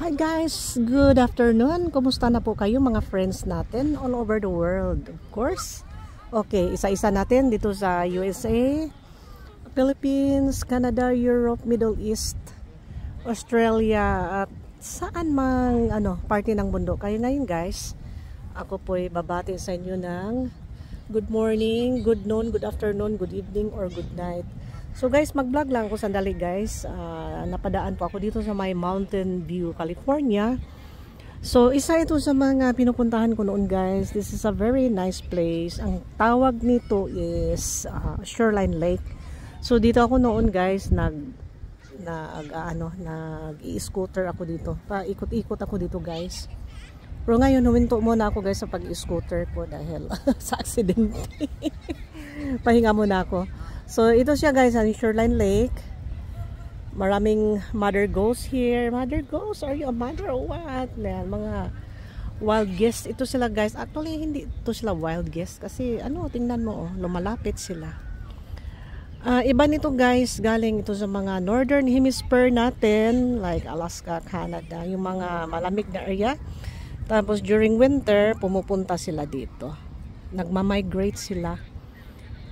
Hi guys, good afternoon. Kumusta na po kayo mga friends natin all over the world, of course. Okay, isa-isa natin dito sa USA, Philippines, Canada, Europe, Middle East, Australia at saan mang parte ng mundo. Kaya ngayon guys, ako po'y babati sa inyo ng good morning, good noon, good afternoon, good evening or good night. So guys, mag-vlog lang ako sandali guys. Napadaan po ako dito sa may Mountain View, California. So isa ito sa mga pinupuntahan ko noon guys. This is a very nice place. Ang tawag nito is Shoreline Lake. So dito ako noon guys nag-i-scooter ako dito. Paikot-ikot ako dito guys. Pero ngayon huminto muna ako guys sa pag-i-scooter ko dahil sa aksidente. Pahinga muna ako. So ito siya guys, ang Shoreline Lake. Maraming mother ghosts here. Mother ghosts? Are you a mother or what? Mga wild guests. Ito sila guys. Actually hindi ito sila wild guests kasi tingnan mo lumalapit sila. Iba nito guys, galing ito sa mga northern hemisphere natin like Alaska, Canada, yung mga malamig na area. Tapos during winter pumupunta sila dito. Nagma-migrate sila.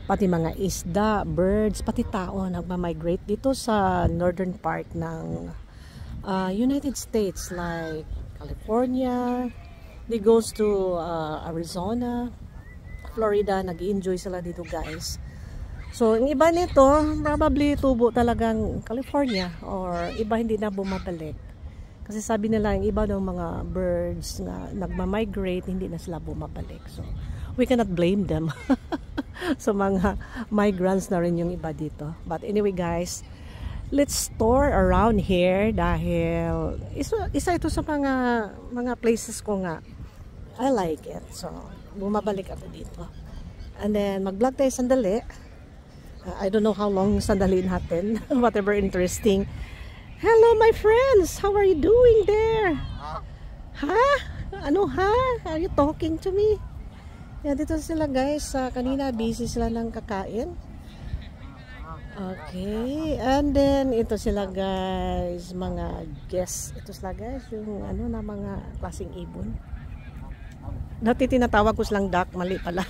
Pati mga isda, birds, pati tao nagma-migrate dito sa northern part ng United States like California. They goes to Arizona, Florida, nag-i-enjoy sila dito guys. So ang iba nito probably tubo talagang California or iba hindi na bumabalik. Kasi sabi nila yung iba ng mga birds na nagma-migrate hindi na sila bumabalik. So we cannot blame them. So mga migrants na rin yung iba dito. But anyway guys, let's tour around here dahil isa ito sa mga places ko nga. I like it. So bumabalik ako dito. And then mag-vlog tayo sandali. I don't know how long sandali natin. Whatever interesting. Hello my friends! How are you doing there? Ha? Ano ha? Are you talking to me? Yeah, dito sila guys. Kanina busy sila ng kakain. Okay. And then ito sila guys. Mga guests. Ito sila guys. Yung na mga klaseng ibon. Dati tinatawag ko silang duck. Mali pala.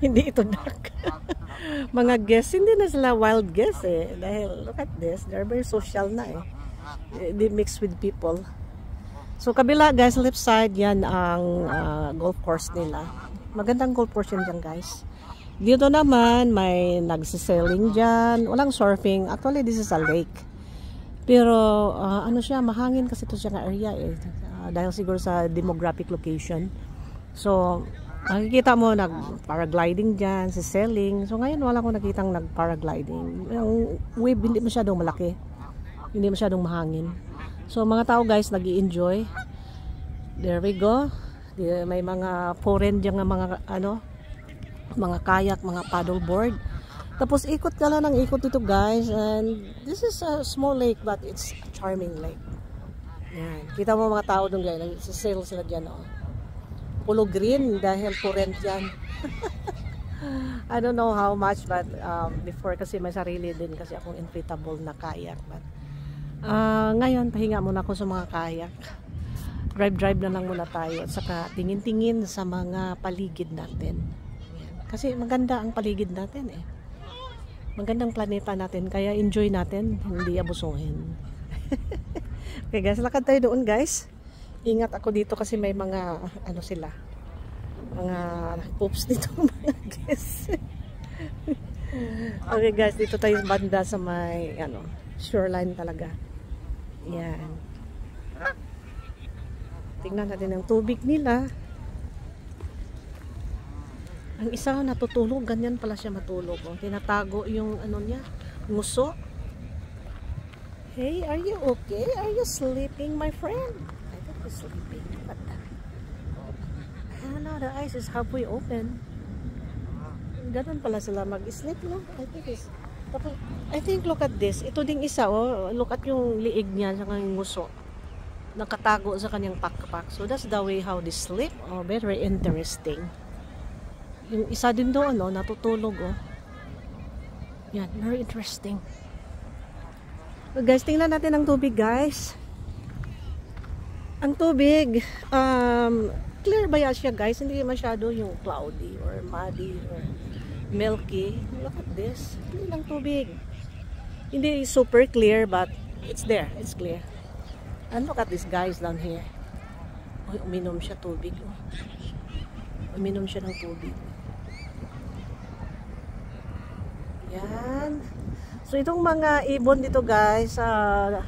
Hindi ito duck. Mga guests. Hindi na sila wild guests eh. Dahil look at this. They're very social na eh. They mix with people. So kabila guys, left side yan ang golf course nila. Magandang golf course yan dyan guys. Dito naman may nagsisailing dyan. Walang surfing. Actually this is a lake. Pero siya, mahangin kasi ito siya nga area eh. Dahil siguro sa demographic location. So makikita mo nag-paragliding dyan, sailing. So ngayon wala akong nakitang nag-paragliding. Yung wave hindi masyadong malaki. Hindi masyadong mahangin. So mga tao guys nag-i-enjoy. There we go. May mga foreign diyan mga mga kayak, mga paddleboard. Tapos ikot ka lang ng ikot dito guys, and this is a small lake but it's a charming lake. Yan. Kita mo mga tao doon guys, nag-sail sila diyan Polo green dahil foreign diyan. I don't know how much but before kasi may sarili din kasi akong inflatable na kayak but ngayon, pahinga muna ako sa mga kayak. Drive na lang muna tayo. At saka tingin-tingin sa mga paligid natin. Kasi maganda ang paligid natin eh. Magandang planeta natin. Kaya enjoy natin. Hindi abusuhin. Okay guys, lakad tayo doon guys. Ingat ako dito kasi may mga sila. Mga poops dito mga guys. Okay guys, dito tayo banda sa may shoreline talaga. Yan. Tingnan natin ang tubig nila. Ang isa natutulog, ganyan pala siya matulog. Tinatago yung niya, nguso. Hey, are you okay? Are you sleeping, my friend? I think he's sleeping. But the eyes is halfway open. Ganun pala sila mag-sleep, no? I think look at this. Ito ding isa look at yung liig niya sa kanyang nguso. Nakatago sa kanyang pakpak. So that's the way how they sleep. Very interesting. Yung isa din doon natutulog Yan, very interesting. So guys, tingnan natin ang tubig guys. Ang tubig, clear ba yan siya guys? Hindi masyado yung cloudy or muddy or milky. Look at this. Clear lang tubig. Hindi super clear but it's there. It's clear. And look at these guys down here. Oh, uminom siya tubig. Oh. Uminom siya ng tubig. Yan. So itong mga ibon dito guys,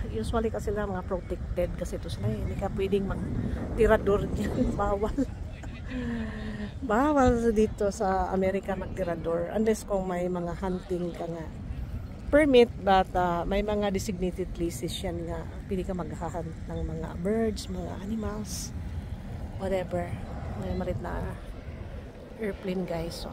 usually kasi sila mga protected kasi ito sila. Hindi ka pwedeng magtirador dyan. Bawal. Bawal dito sa Amerika magtirador. Unless kung may mga hunting ka nga permit, but may mga designated places yan nga. Pwede ka maghahunt ng mga birds, mga animals, whatever. May marit na airplane guys. So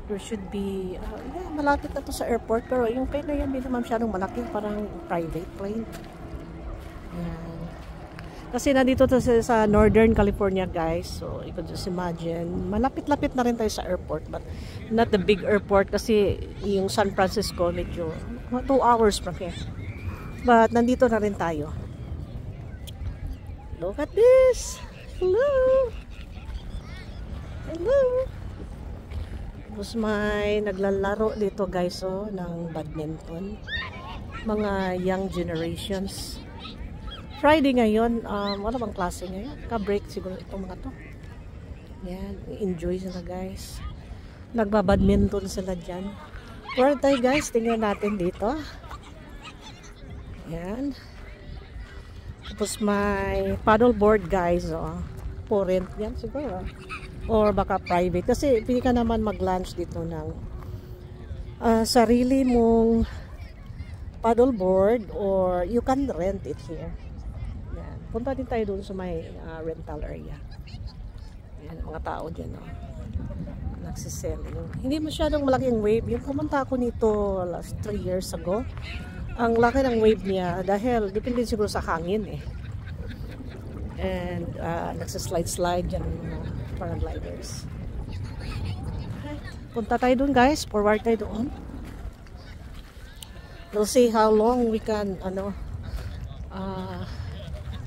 there should be yeah, malapit na to sa airport, pero yung plane na yan hindi naman masyadong malaki, parang private plane. Yan. Kasi nandito to sa Northern California guys, so you could just imagine malapit-lapit na rin tayo sa airport, but not the big airport kasi yung San Francisco medyo 2 hours from here, but nandito na rin tayo. Look at this. Hello. Hello. Tapos may naglalaro dito guys ng badminton. Mga young generations. Friday ngayon, wala bang klase ngayon? Ka-break siguro itong mga to. Yan, enjoy sila guys. Nagbabadminton sila dyan. Where tayo guys, tingnan natin dito. Yan. Tapos may paddleboard guys. For rent yan siguro. Or baka private. Kasi pili ka naman mag-lunch dito ng sarili mong paddleboard or you can rent it here. Yan. Punta din tayo doon sa may rental area. Yan, mga tao dyan. Nagsisell. Hindi masyadong malaki yung wave. Yung pumunta ako nito last 3 years ago. Ang laki ng wave niya dahil depende siguro sa hangin eh. And nagsaslide-slide dyan mga paragliders. Okay. Punta tayo dun guys. Forward tayo doon. We'll see how long we can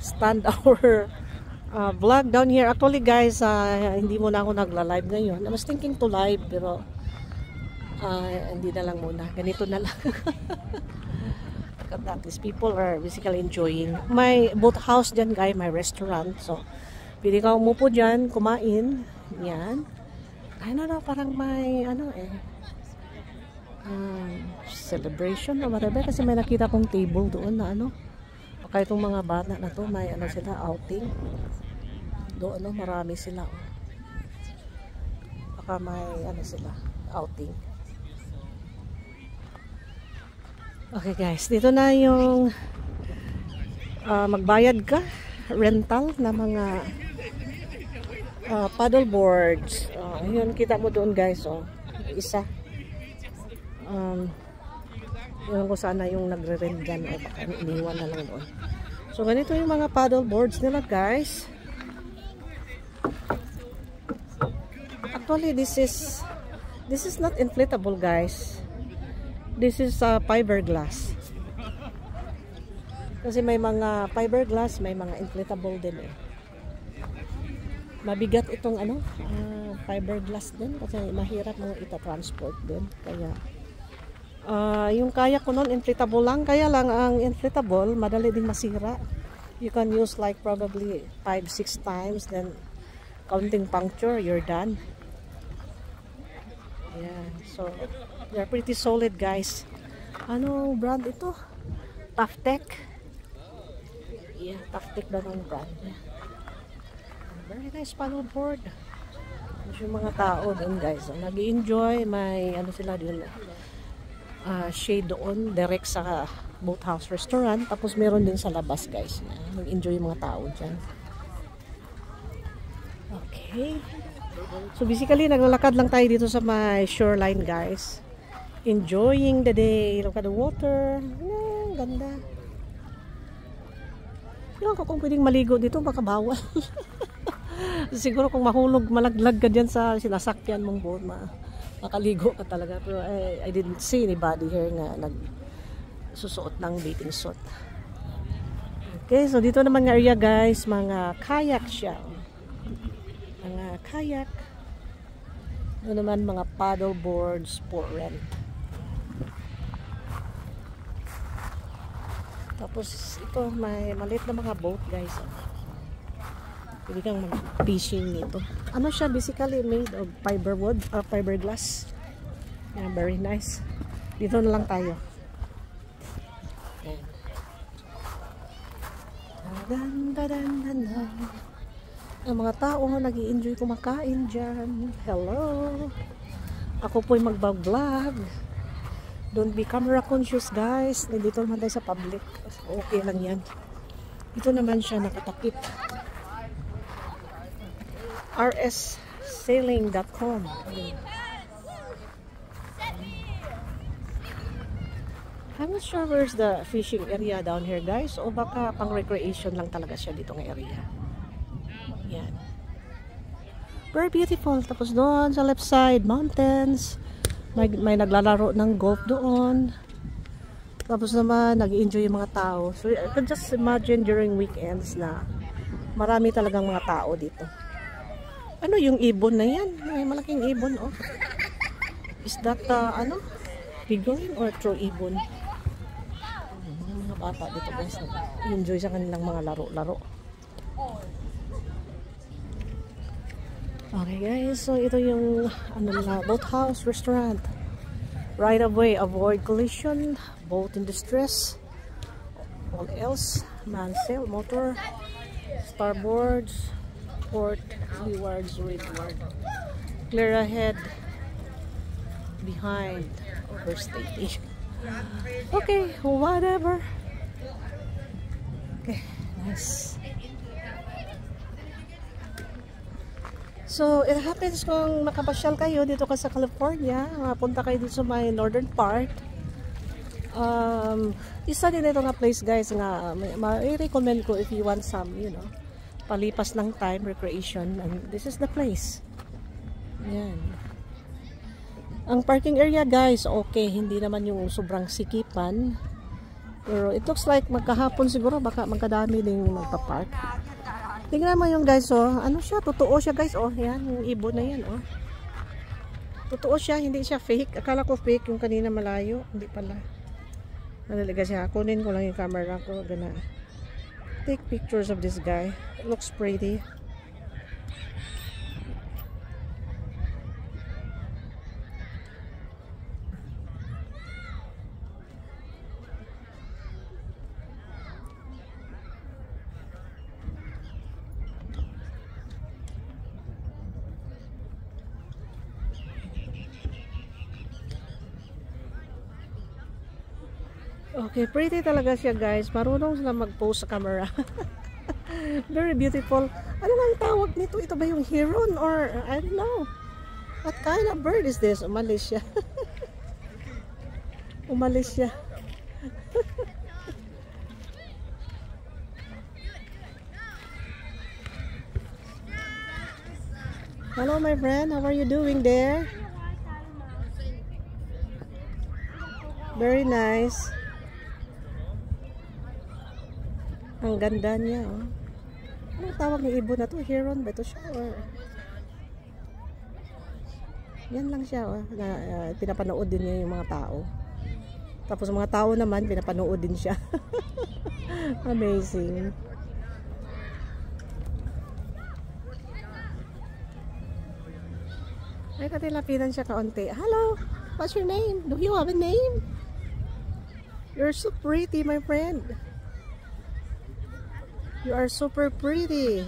stand our vlog down here. Actually guys, hindi muna ako nagla-live ngayon. I was thinking to live pero hindi na lang muna. Ganito na lang. That these people are basically enjoying. May boat house dyan guys, may restaurant. So pwede ka umupo dyan, kumain. Yan. I don't know, parang may celebration or whatever. Kasi may nakita kong table doon na baka itong mga bata na to, may sila, outing. Doon marami sila. Baka may sila, outing. Okay guys, dito na yung magbayad ka. Rental na mga paddle boards. Yun, kita mo doon guys. Isa. Yun ko sana yung nagre-rent dyan. Baka iniwan na lang doon. So, ganito yung mga paddle boards nila guys. Actually, this is not inflatable guys. This is fiberglass. Kasi may mga fiberglass, may mga inflatable din eh. Mabigat itong fiberglass din kasi mahirap mo ita-transport din. Kaya yung kayak ko noon inflatable lang, kaya lang ang inflatable madali din masira. You can use like probably 5-6 times, then counting puncture, you're done. Yeah, so they're pretty solid guys. Ano brand ito? Taftek. Yeah, Taftek daw ng brand. Very nice paddleboard. Yung mga tao doon guys, nag-enjoy. May sila doon, shade doon direct sa boathouse restaurant. Tapos meron din sa labas guys. Nag-enjoy yung mga tao dyan. Okay. So basically naglalakad lang tayo dito sa my shoreline guys. Enjoying the day. Look at the water. Ganda. Yung kung pwedeng maligo dito baka bawal. Siguro kung mahulog, malaglag ka dyan sa sinasakyan mong boat, makaligo ka talaga. Pero I didn't see anybody here nga nagsusuot ng bathing suit. Okay, so dito naman nga area guys, mga kayak siya. Mga kayak. Doon naman mga paddle boards for rent. Tapos ito may maliit na mga boat guys. Pwede kang mag-fishing nito. Ano siya, basically made of fiberwood or fiberglass. Yeah, very nice. Dito na lang tayo. Ang mga tao nag-i-enjoy kumakain dyan. Hello. Ako po'y mag-vlog. Don't be camera conscious guys. Nandito naman tayo sa public. Okay lang yan. Ito naman siya nakatakip. rssailing.com. I'm not sure where's the fishing area down here guys. O baka pang recreation lang talaga siya dito ng area. Yan. Very beautiful. Tapos doon sa left side, mountains. May naglalaro ng golf doon. Tapos naman, nag-enjoy yung mga tao. So, I can just imagine during weekends na marami talagang mga tao dito. Ano yung ibon na yan? May malaking ibon, oh. Is that, ano? Figurine or true ibon? Mga bata dito guys. Enjoy sa kanilang mga laro-laro. Okay guys, so ito yung ano nila, boathouse restaurant. Right away, avoid collision, boat in distress. All else, mainsail, motor, starboards, port, leewards, windward. Clear ahead, behind, overstating. Okay, whatever. Okay, nice. So, it happens kung nakapasyal kayo dito ka sa California, mapunta kayo dito sa may northern part. Isa din ito nga place guys nga ma-recommend ko if you want some, you know, palipas ng time, recreation, and this is the place. Yan. Ang parking area guys, okay, hindi naman yung sobrang sikipan. Pero it looks like magkahapon siguro, baka magkadami din magpa-park. Tingnan mo yung guys, oh. Ano siya? Totoo siya guys, oh. Yan, yung ibon na yan, oh. Totoo siya, hindi siya fake. Akala ko fake yung kanina malayo. Hindi pala. Nalalaga siya. Kunin ko lang yung camera ko. Gana. Take pictures of this guy. It looks pretty. Okay, pretty talaga siya guys. Marunong sila mag-pose sa camera. Very beautiful. Ano nga ang tawag nito? Ito ba yung heron or I don't know. What kind of bird is this? Umalis siya. Umalis siya. Hello my friend, how are you doing there? Very nice. Ang ganda niya, oh. Anong tawag ng ibon na to? Heron ba ito siya? Or... yan lang siya, oh. Pinapanood din niya yung mga tao. Tapos mga tao naman, pinapanood din siya. Amazing. Ay, katilapitan siya kaunti. Hello! What's your name? Do you have a name? You're so pretty, my friend. You are super pretty.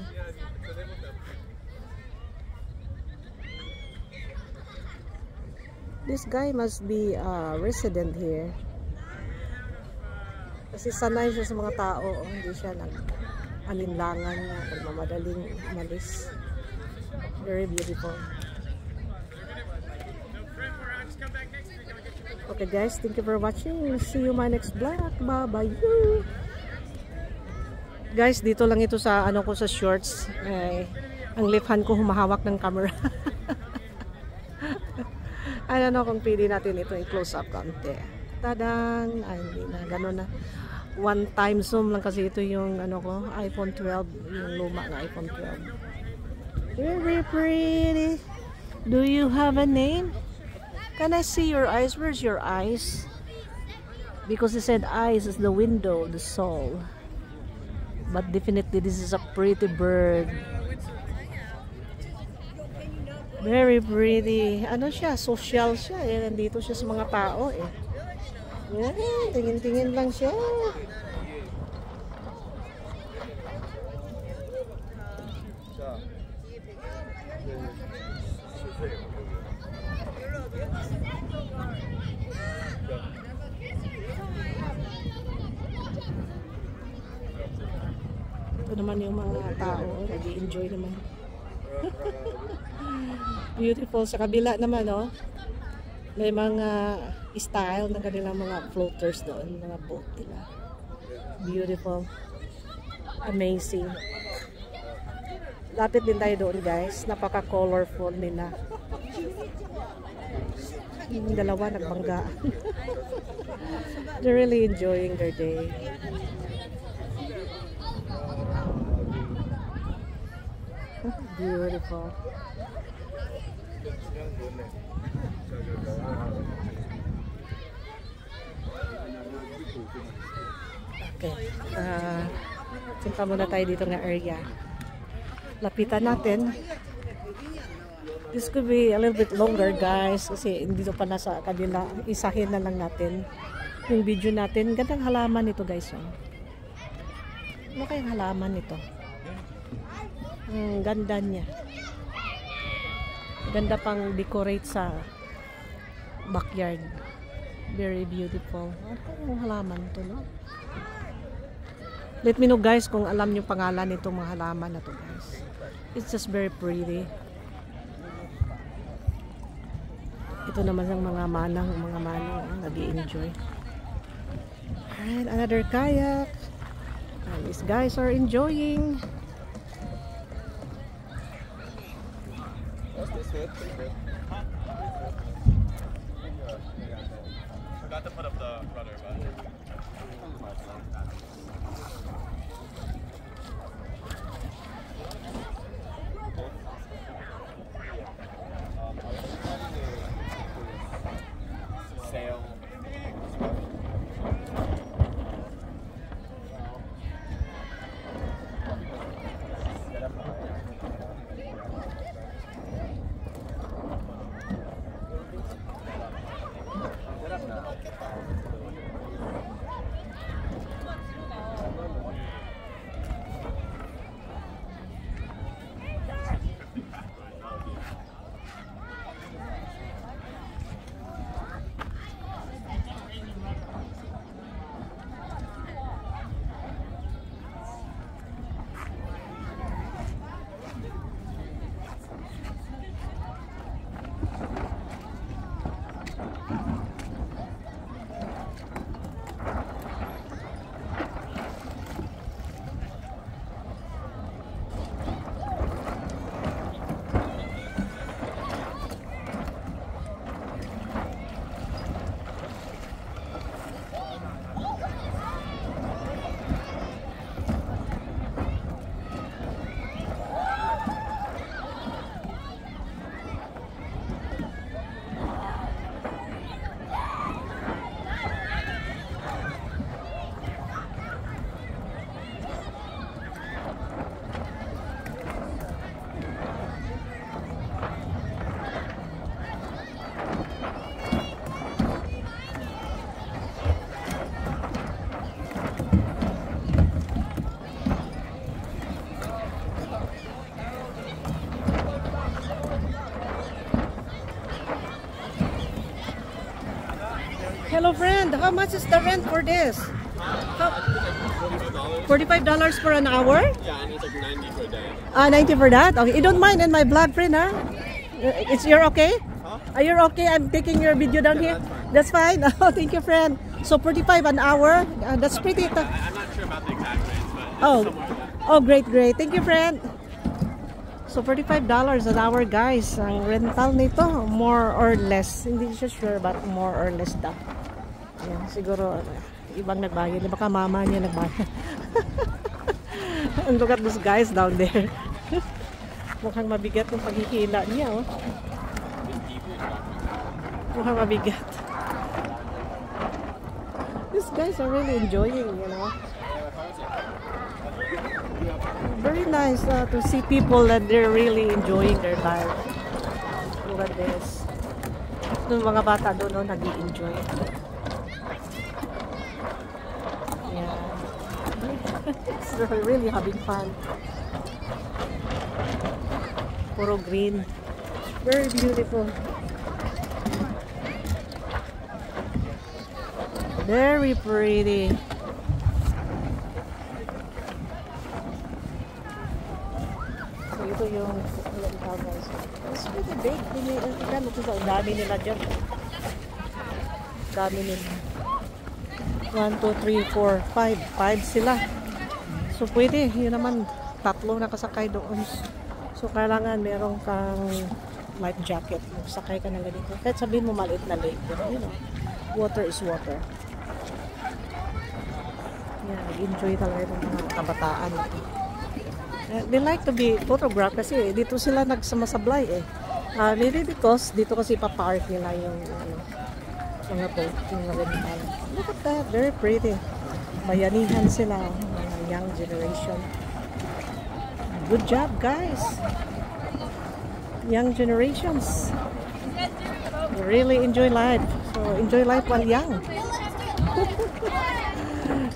This guy must be a resident here. Kasi sanay siya sa mga tao. Hindi siya nag-alinlangan na magmamadaling umalis. Very beautiful. Okay guys, thank you for watching. See you my next vlog. Bye-bye. Guys, dito lang ito sa ano ko sa shorts. Ang left hand ko humahawak ng camera. I don't know kung pwede natin ito i-close up konti. Tadang! Ay, hindi na. Ganun na. one time zoom lang kasi ito yung ano ko, iPhone 12, yung luma na iPhone 12. Very pretty. Do you have a name? Can I see your eyes? Where's your eyes? Because he said eyes is the window of the soul. But definitely this is a pretty bird. Very pretty. Ano siya? Social siya eh. Nandito siya sa mga tao eh. Yan, tingin-tingin lang siya. Ito naman yung mga tao, nag-i-enjoy naman. Beautiful. Sa kabila naman, oh, may mga style ng kanilang mga floaters doon, mga boat nila. Beautiful. Amazing. Lapit din tayo doon, guys. Napaka-colorful nila. Yung dalawa nagbangga. They're really enjoying their day. Beautiful. Okay. Punta muna tayo dito ng area. Lapitan natin. This could be a little bit longer, guys, kasi dito pa nasa kanila. Isahin na lang natin yung video natin. Gandang halaman ito, guys. Ano kayang halaman ito? Ang ganda niya. Ganda pang decorate sa backyard. Very beautiful. Ano yung halaman ito, no? Let me know, guys, kung alam niyo pangalan nitong mga halaman na to, guys. It's just very pretty. Ito naman ang mga manang nag-i-enjoy. And another kayak. And these guys are enjoying. Forgot to put up the rudder, but sail. Hello, friend. How much is the rent for this? $45 for an hour? Yeah, and it's like 90 for a day. 90 for that? Okay. You don't mind in my vlog, friend, huh? You're okay? Huh? Are you okay? I'm taking your video down here. That's fine. Oh, thank you, friend. So 45 an hour. That's pretty. I'm not sure about the exact rates, but it's Oh, somewhere there. oh, great, great. Thank you, friend. So $45 an hour, guys. Ang rental nito, more or less. Hindi siya sure, but more or less daw. Ayan, siguro ibang nagbayad. Baka mama niya nagbayad. And look at those guys down there. Mukhang mabigat yung paghihila niya, oh. Mukhang mabigat. These guys are really enjoying, you know. Very nice to see people that they're really enjoying their life. Look at this. Yung mga bata doon, no, nag-i-enjoy. Yeah. They're really having fun. Puro green. Very beautiful. Very pretty. So ito yung guys. It's really big. Tignan mo kung dami nila dyan. Dami nila. 1, 2, 3, 4, 5. 5 sila. So pwede. Yun naman. 3 nakasakay doon. So kailangan meron kang life jacket. Sakay ka na ganito. Kahit sabihin mo maliit na lake. Pero you know, water is water. Yeah, nag-enjoy talaga ng mga kabataan. They like to be photographed kasi dito sila nagsamasablay eh. Maybe because dito kasi pa-park nila yung mga boat, yung rental. Look at that, very pretty. Bayanihan sila, mga young generation. Good job, guys. Young generations. They really enjoy life. So, enjoy life while young.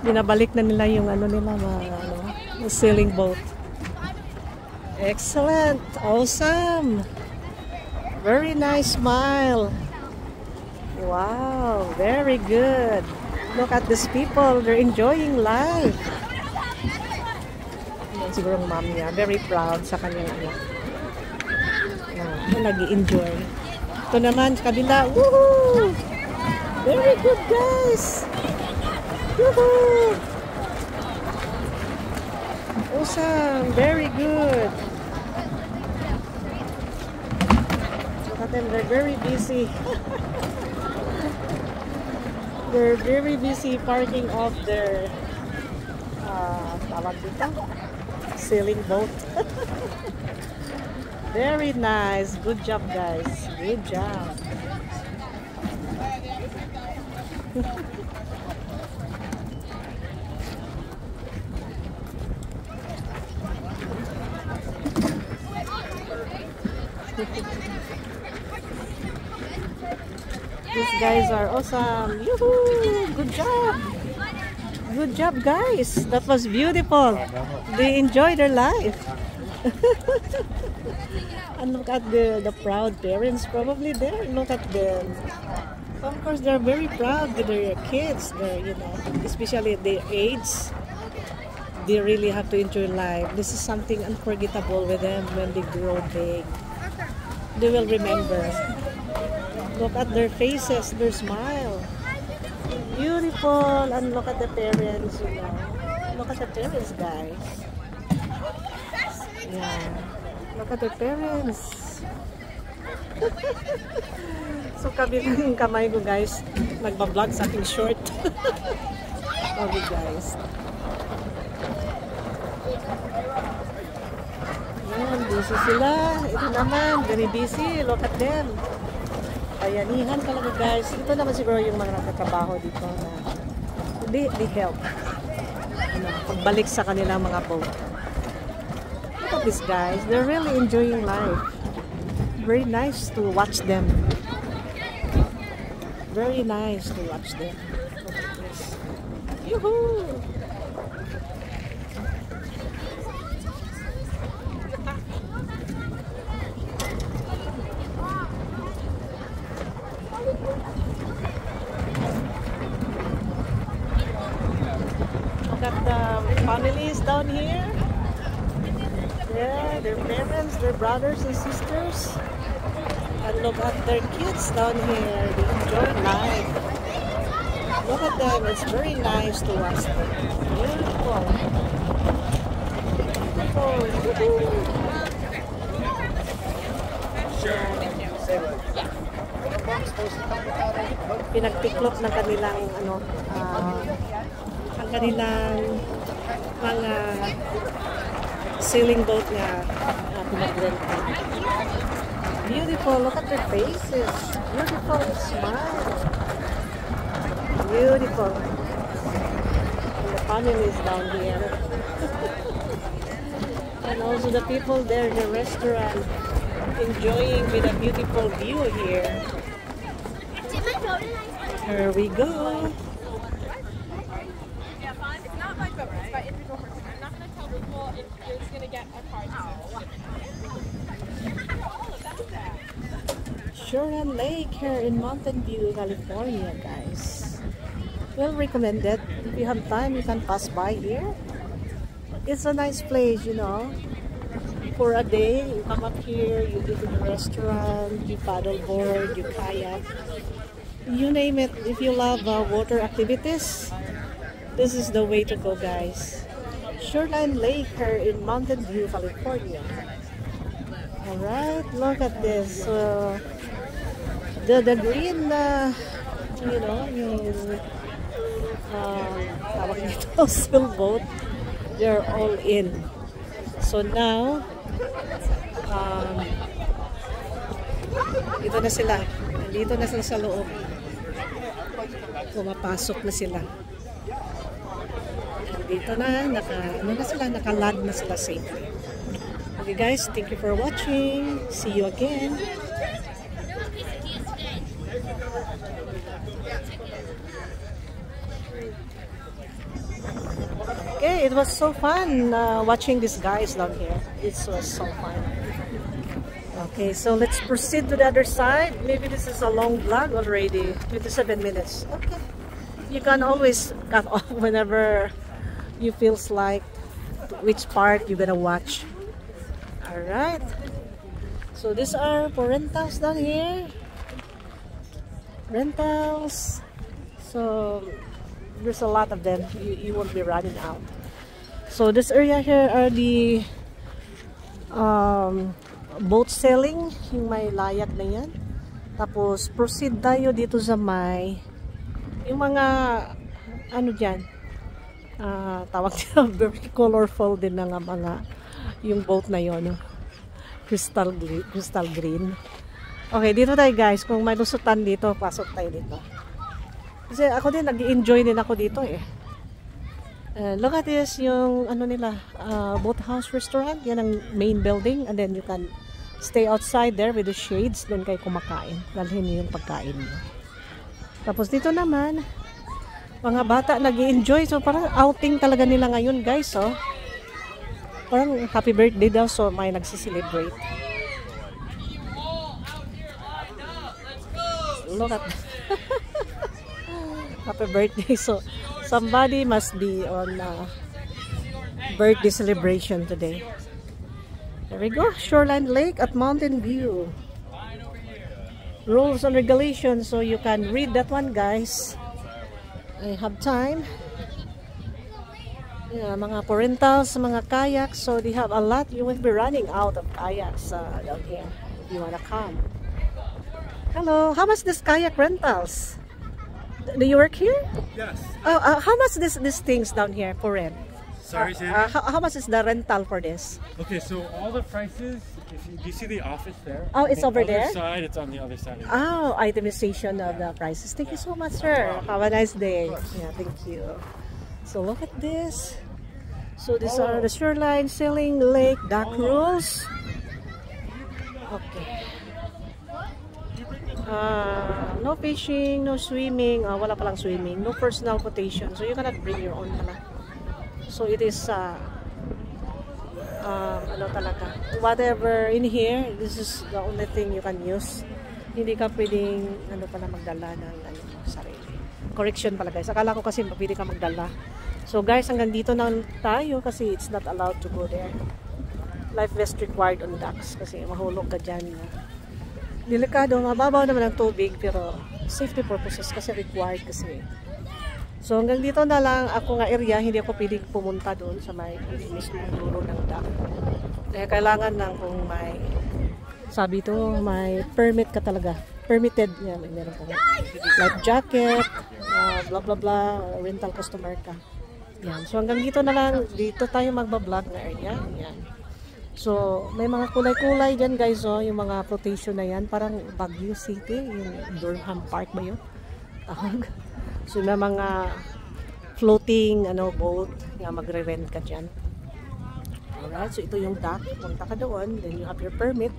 Binabalik na nila yung sailing boat. Excellent. Awesome. Very nice smile. Wow. Very good. Look at these people. They're enjoying life. Yan siguro ang mom niya. Very proud sa kanyang anak. Nag-i-enjoy. Ito naman sa kabila. Woohoo! Very good, guys. Woohoo! Awesome! Very good! Look at them, they're very busy. They're very busy parking off their tawag dito? Sailing boat. Very nice. Good job, guys. Good job. These guys are awesome. Yoo-hoo! Good job. Good job, guys. That was beautiful. They enjoy their life. And look at the proud parents probably there. Look at them. Of course, they're very proud with their kids. They're, you know, especially at their age. They really have to enjoy life. This is something unforgettable with them when they grow big. They will remember. Look at their faces, their smile. Beautiful. And look at the parents, you know. Look at the parents, guys. Yeah. Look at their parents. So, kabilang kamay ko, guys. Nagbablog sa aking short. Okay, guys. Ayan, busy sila. Ito naman, very busy. Look at them. Bayanihan talaga, guys. Ito naman siguro yung mga nagtatrabaho dito na they help. Pagbalik sa kanilang mga boat. Look at these guys. They're really enjoying life. Very nice to watch them. Very nice to watch them. Look at this. Yoo-hoo! Look at the families down here. Yeah, their parents, their brothers and sisters. And look at their kids down here. They enjoy life. Look at them. It's very nice to watch them. Beautiful. Beautiful. pinagtiklop ng kanilang ano, ang kanilang mga sailing boat nga pinagrenta. Beautiful, look at their faces. Beautiful smile. Beautiful. And the families down here. And also the people there in the restaurant enjoying with a beautiful view here. Here we go. Yeah, fine. It's not by boat, it's by individual person. I'm not going to tell people if you're just going to get a card. Shoreline Lake here in Mountain View, California, guys. Well recommended. If you have time, you can pass by here. It's a nice place, you know. For a day, you come up here, you eat in the restaurant, you paddleboard, you kayak. You name it. If you love water activities, this is the way to go, guys. Shoreline Lake here in Mountain View, California. Alright, look at this. The green, you know, yung tawag nito, sailboat, they're all in. So now, dito na sila. Dito na sila sa loob. Pumapasok na sila. Dito na, naka-land na sila safely. Okay guys, thank you for watching. See you again. Okay, it was so fun watching these guys down here. It was so fun. Okay, so let's proceed to the other side. Maybe this is a long vlog already. 27 minutes. Okay. You can always cut off whenever you feels like which part you're gonna watch. Alright. So these are for rentals down here. Rentals. So there's a lot of them. You won't be running out. So this area here are the boat sailing, yung may layag na yan. Tapos proceed tayo dito sa may yung mga ano dyan, tawag nila, very colorful din na nga mga yung boat na yon, crystal green. Okay, dito tayo guys. Kung may lusutan dito, pasok tayo dito. Kasi ako din, nag-enjoy din ako dito eh. Look at this, yung ano nila, boathouse restaurant. Yan ang main building. And then you can stay outside there with the shades. Doon kayo kumakain. Dalhin niyo yung pagkain niyo. Tapos dito naman, mga bata nag-enjoy. So parang outing talaga nila ngayon guys. Oh. Parang happy birthday daw. So may nagsiselebrate. Look at happy birthday. So somebody must be on birthday celebration today. There we go. Shoreline Lake at Mountain View. Rules and regulations. So you can read that one guys. I have time. Yeah, mga rentals, mga kayaks. So they have a lot. You won't be running out of kayaks down here if you wanna come. Hello, how much this kayak rentals? Do you work here? Yes. Oh, how much these things down here for rent? Sorry, Sarah. How much is the rental for this? Okay, so all the prices, do you see the office there? Oh, it's over there? The other side, it's on the other side. Oh, itemization of the prices. Thank you so much, sir. Have a nice day. Yeah, thank you. So look at this. So these are the Shoreline Sailing Lake dock rules. Okay. No fishing, no swimming. Wala palang swimming. No personal quotation. So you cannot bring your own pala. So it is ano talaga, whatever in here, this is the only thing you can use. Hindi ka pwedeng ano pala magdala ng ano, sarili. Correction pala guys. Akala ko kasi pwede ka magdala. So guys, hanggang dito na tayo kasi it's not allowed to go there. Life vest required on docks kasi mahulog ka dyan. Delikado, mababaw naman ang tubig pero safety purposes kasi required kasi. So hanggang dito na lang ako nga area, hindi ako pwedeng pumunta doon sa may mismong dulo ng dock. Kaya kailangan lang kung may Sabi to, may permit ka talaga. Permitted. Yan, may meron ka. Life jacket, blah blah blah, rental customer ka. Yan. So hanggang dito na lang. Dito tayo magbablog na area. Yan. So, may mga kulay-kulay dyan guys, oh, yung mga flotation na yan, parang Baguio City, yung Durham Park ba yun? Tawag. So, may mga floating boat na magre-rent ka dyan. Alright, so ito yung dock. Punta ka doon, then you have your permit.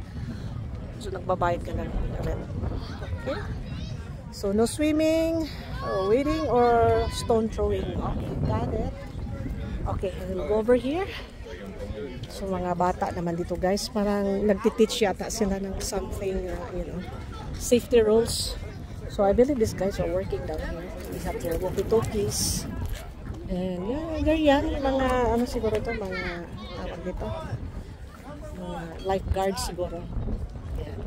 So, nagbabayad ka ng rent. Okay? So, no swimming, wading, or stone throwing. Okay, got it. Okay, we'll go over here. So mga bata naman dito guys, parang nagtiteach yata sila ng something, safety rules. So I believe these guys are working down here. They have their walkie-talkies. And ganyan, mga siguro to, mga tawag dito, mga lifeguards siguro. Yan.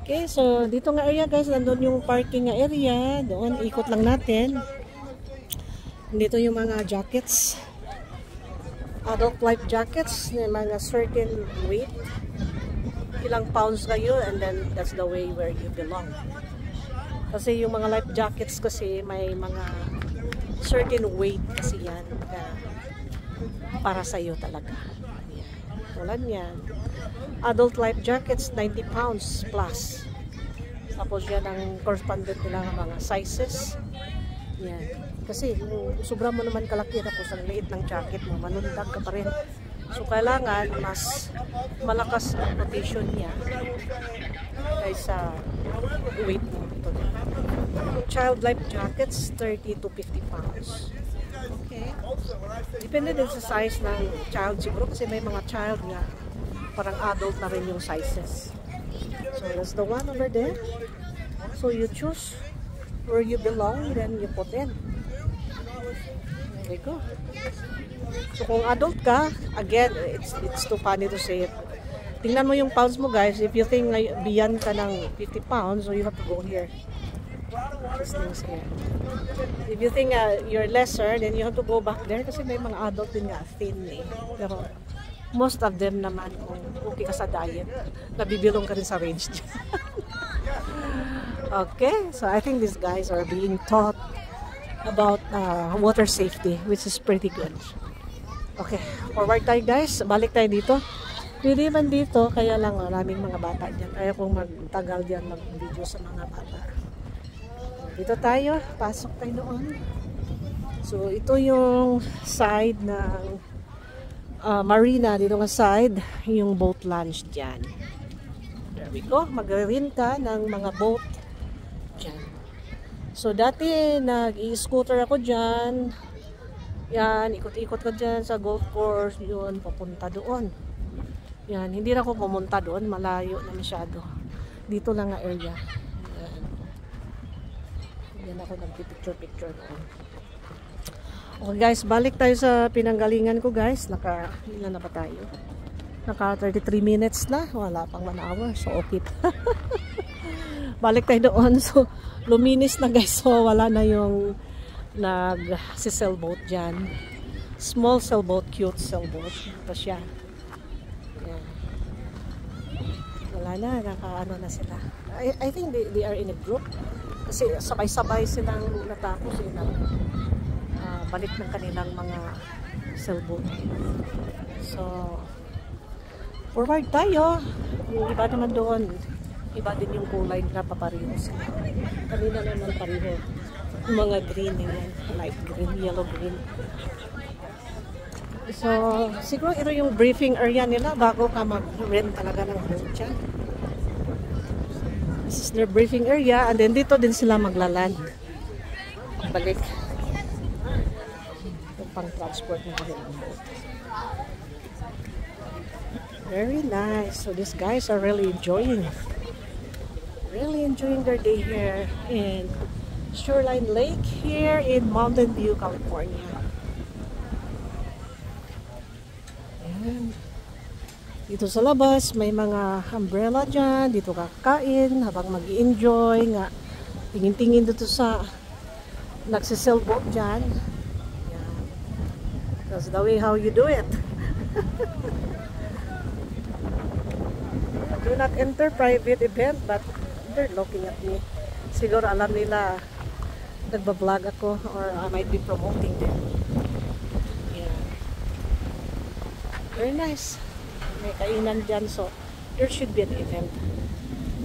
Okay, so dito nga area guys, nandun yung parking area. Doon, ikot lang natin. Dito yung mga jackets. Adult life jackets, mga certain weight, ilang pounds kayo, and then that's the way where you belong. Kasi yung mga life jackets kasi may mga certain weight kasi yan para sa iyo talaga. Yan. Tulad yan. Adult life jackets 90 pounds plus. Tapos yan ang correspondent nila ng mga sizes. Yan. Kasi sobra mo naman kalaki, tapos ang liit ng jacket mo, manundag ka pa rin. So kailangan mas malakas ang rotation niya kaysa weight mo. Ito din. Child life jackets 30 to 50 pounds. Okay. Depende din sa size ng child siguro, kasi may mga child na parang adult na rin yung sizes. So that's the one over there. So you choose where you belong, then you put in. There you go. So kung adult ka, again, it's too funny to say it. Tingnan mo yung pounds mo guys. If you think beyond ka ng 50 pounds, so you have to go here. This thing's here. If you think you're lesser, then you have to go back there, kasi may mga adult din nga thin eh. Pero most of them naman, kung okay ka sa diet, nabibilong ka rin sa range. Okay, so I think these guys are being taught about water safety, which is pretty good. Okay, forward tayo guys. Balik tayo dito. Pwede man dito, kaya lang maraming mga bata dyan. Kaya kung magtagal dyan mag-video sa mga bata. Dito tayo, pasok tayo doon. So ito yung side ng marina. Dito nga side, yung boat launch dyan. There we go. Mag-rent ka ng mga boat dyan. So dati nag-i-scooter ako dyan. Yan, ikot-ikot ka dyan sa golf course. Yun, papunta doon. Yan, hindi na ako pumunta doon. Malayo na masyado. Dito lang nga area. Yan. Yan ako nag-picture-picture doon. Okay guys, balik tayo sa pinanggalingan ko guys. Ilan na ba tayo? Naka 33 minutes na. Wala pang 1 hour. So okay pa. Balik tayo doon. So luminis na guys. So wala na yung si sailboat dyan. Small sailboat, cute sailboat. Ito siya. Yan. Wala na. Naka-ano na sila. I think they are in a group. Kasi sabay-sabay silang natapos. Balik ng kanilang mga sailboat. So forward tayo. Yung iba naman doon. Iba din yung kulay na papareho sila. Kanina naman pareho. Mga green yan. Light green, yellow green. So, siguro ito yung briefing area nila bago ka mag-rent talaga ng boat dyan. This is their briefing area. And then dito din sila maglaland. Balik. Yung pang-transport na rin ang boat. Very nice. So these guys are really enjoying their day here in Shoreline Lake here in Mountain View, California. Ayan. Dito sa labas may mga umbrella dyan. Dito kakain habang mag-i-enjoy nga. Tingin-tingin dito sa nagsisailboat dyan. Ayan. That's the way how you do it. Do not enter private event, but they're looking at me. Siguro alam nila nagbablog ako or I might be promoting them. Yeah. Very nice. May kainan dyan, so there should be an event.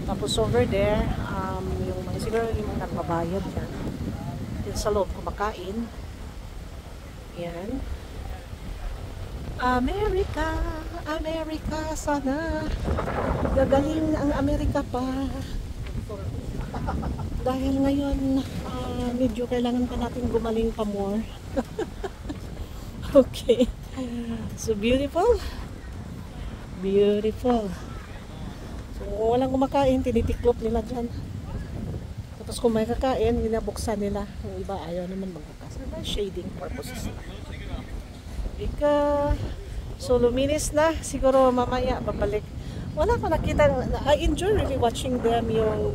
Tapos over there, yung mga siguro yung mga nagbabayad dyan. Yung sa loob kumakain. Yan. America, America, sana gagaling ang Amerika pa. Dahil ngayon, medyo kailangan pa natin gumaling pa more. Okay. So, beautiful. Beautiful. So, kung walang kumakain, tinitiklop nila dyan. Tapos kung may kakain, binabuksan nila. Yung iba ayaw naman magbukas. Shading purposes. So, luminis na. Siguro mamaya, babalik. Wala ko nakita. I enjoy really watching them yung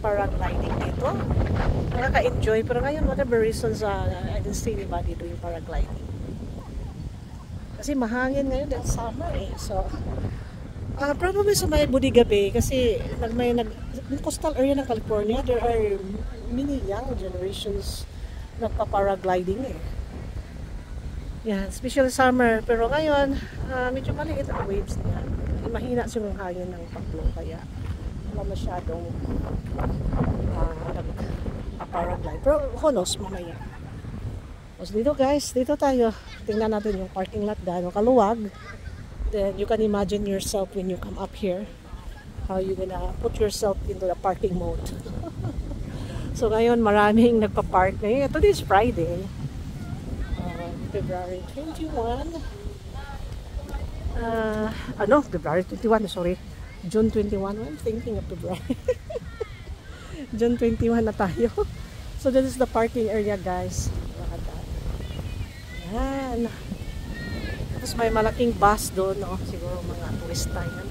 paragliding dito. Nakaka-enjoy. Pero ngayon, whatever reasons, I didn't see anybody doing paragliding. Kasi mahangin ngayon dahil summer eh. So, probably sa may Bodega Bay kasi coastal area ng California, there are many young generations nagpa-paragliding eh. Yan, especially summer. Pero ngayon, medyo maliit ang waves niya. Mahina yung hangin ng paglo kaya wala masyadong nagpa-paraglide. Pero who knows, mamaya. So dito guys, dito tayo. Tingnan natin yung parking lot gaano kaluwag. Then you can imagine yourself when you come up here. How you gonna put yourself into the parking mode. So ngayon maraming nagpa-park. Ngayon, today is Friday. February 21. February 21, sorry. June 21. I'm thinking of February. June 21 na tayo. So this is the parking area guys. Yan. Tapos may malaking bus doon, no? Siguro mga turista yan.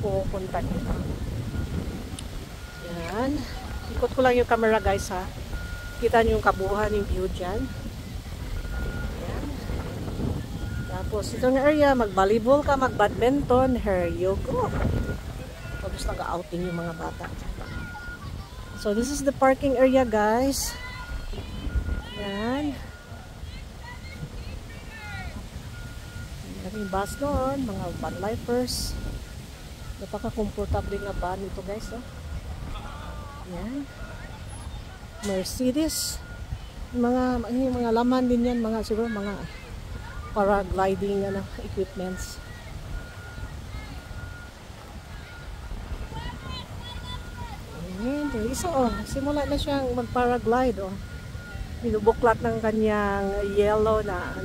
Pupunta dito. Yan. Ikot ko lang yung camera guys ha. Kita nyo yung kabuuan yung view dyan. Yan. Tapos itong area, mag-volleyball ka, mag-badminton, here you go. Tapos nag-outing yung mga bata. So this is the parking area guys. Yan. Maraming bus doon, mga van lifers. Napaka-comfortable nga van ito guys. Oh. Yan. Mercedes. Mga laman din yan, mga siguro mga paragliding equipments. Ayan, isa oh, simula na siyang mag-paraglide oh. Binubuklat ng kanyang yellow na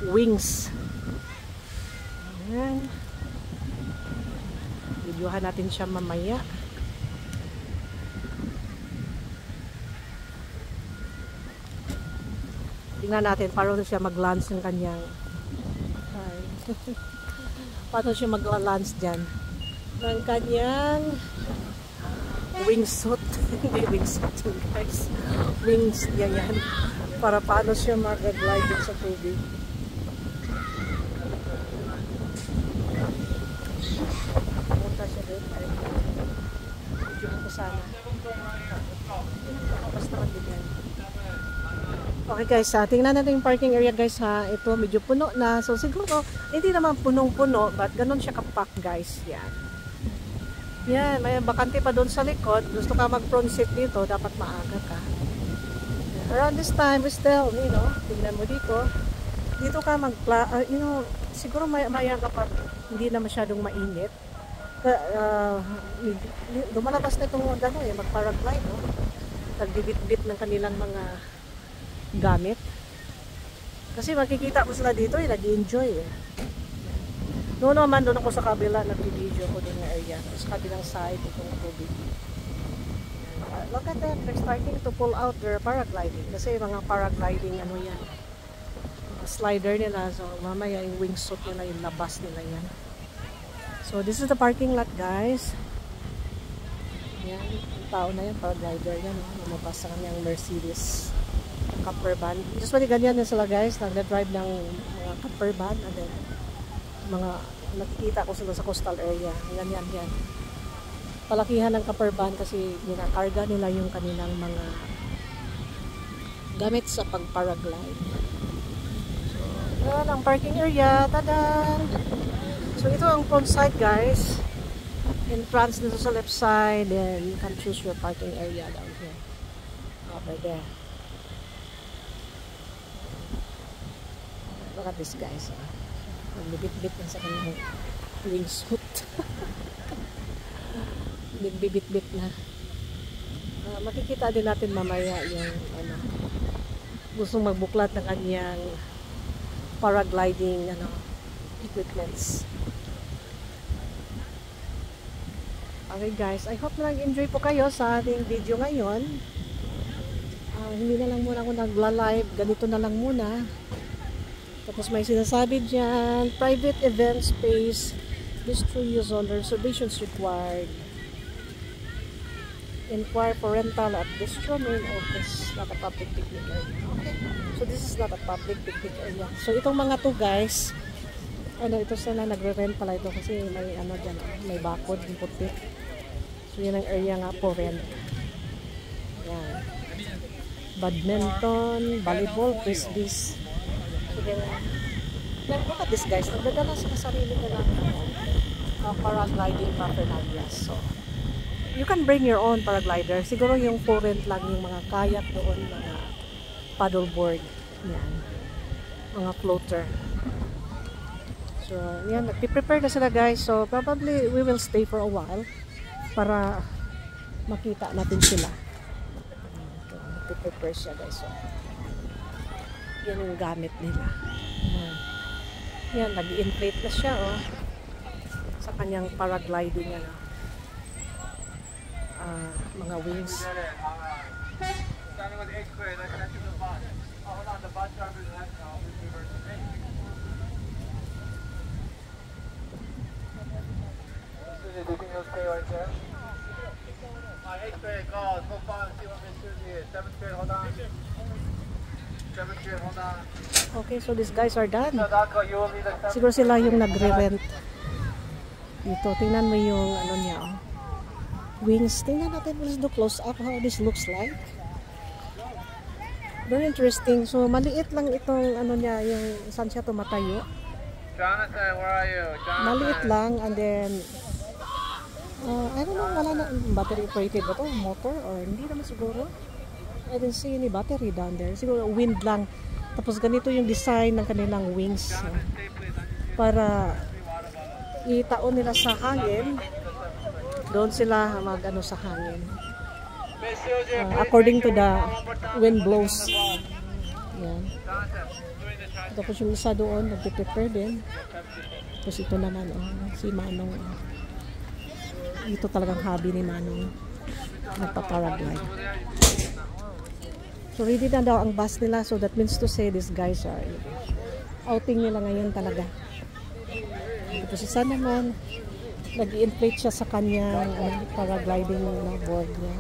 wings. Ayan. Videohan natin siya mamaya. Tingnan natin paano siya mag-lance ng kanyang paano siya mag-lance dyan ng kanyang wingsuit. Hindi wingsuit guys, wings niya yan para paano siya mag-glide sa tubig. Punta siya doon video ko sana basta naman din yan. Okay guys, tingnan natin yung parking area guys ha. Ito medyo puno na. So siguro, hindi naman punong-puno, but ganun siya kapak guys. Yan. Yan, may bakante pa doon sa likod. Gusto ka mag-front seat dito, dapat maaga ka. Around this time, we still, tingnan mo dito. Dito ka siguro maya kapag hindi na masyadong mainit. Lumalabas na itong mag-paraglide. Nagbibit-bit ng kanilang mga gamit. Kasi makikita mo sila dito, nag-enjoy eh. Noon naman, doon ako sa kabila, nag-video ko din na area. Sa kabilang side, itong tubig. Look at that, they're starting to pull out their paragliding. Kasi mga paragliding, yan. Slider nila, so mamaya yung wingsuit nila, yung labas nila yan. So, this is the parking lot, guys. Yan, yung tao na yan, paraglider yan. Lumabas sa kanyang Mercedes camper van. Usually ganyan yan sila guys, nagda-drive ng mga camper van and then mga nakikita ko sila sa coastal area. Yan. Palakihan ng camper van kasi ginakarga nila yung kanilang mga gamit sa pag-paraglide. So, yan ang parking area. Tadan! So, ito ang front side, guys. Entrance dito sa left side, then you can choose your parking area down here. Over there. Look at this, guys. Nagbibit-bit na sa kanyang wingsuit. Nagbibit-bit na. Makikita din natin mamaya yung gustong magbuklat ng kanyang paragliding equipments. Okay guys, I hope na nag-enjoy po kayo sa ating video ngayon. Hindi na lang muna ako nagla-live, ganito na lang muna. Tapos may sinasabi dyan, private event space, bistro use on reservations required. Inquire for rental at bistro main office, not a public picnic area. Okay. So this is not a public picnic area. So itong mga to guys, ito sila nagre-rent pala ito kasi may dyan, may bakod, yung puti. So yun ang area nga po rent. Yan. Badminton, volleyball, frisbees. So look at this guys, nagdadala sa sarili nila paragliding paraphernalia. So you can bring your own paraglider. Siguro yung for rent lang yung mga kayak doon, mga paddleboard. Yan. Mga floater. So, yan. Nagpiprepare na sila guys. So, probably we will stay for a while para makita natin sila. Nagpiprepare siya guys. So, yan yung gamit nila. Yan. Nag-inflate na siya sa kanyang paragliding mga wings. Okay, so these guys are done. Siguro sila yung nagre-rent dito. Tingnan mo yung niya wings. Tingnan natin, let's do close up how this looks like. Very interesting. So maliit lang itong niya, yung saan siya tumatayo. Jonathan, where are you? Jonathan. Maliit lang, and then I don't know, wala na battery operated ba to? Motor? Or hindi naman siguro. I didn't see any battery down there. Siguro wind lang. Tapos ganito yung design ng kanilang wings. Para itaon nila sa hangin. Doon sila sa hangin. According to the wind blows. Yan. Tapos yung isa doon, nag-prepare din. Tapos ito naman, si Manong. Ito talagang hobby ni Manong. Nagpa-paraglide. So ready na daw ang bus nila. So that means to say these guys are outing nila ngayon talaga. Tapos isa naman, nag-inflate siya sa kanyang paragliding na board niya.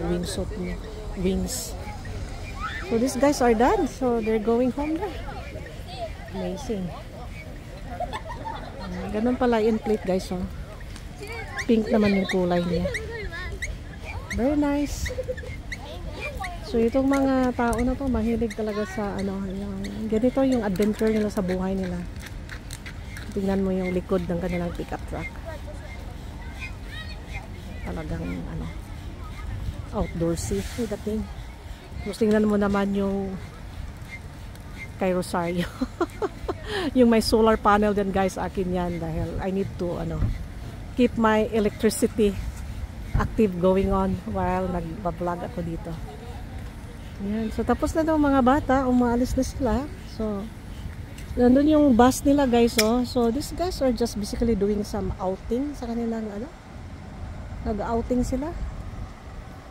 Wingsuit niya. Wings. So these guys are done. So they're going home na. Amazing. Ganun pala inflate guys. Pink naman yung kulay niya. Very nice. So itong mga tao na to mahilig talaga sa ganito yung adventure nila sa buhay nila. Tingnan mo yung likod ng kanilang pickup truck. Talagang outdoorsy dating. Tapos tingnan mo naman yung kay Rosario. Yung may solar panel din guys, akin yan dahil I need to keep my electricity active going on while nagba-vlog ako dito. Yan. So tapos na daw mga bata, umaalis na sila. So nandun yung bus nila guys. So these guys are just basically doing some outing sa kanilang nag-outing sila.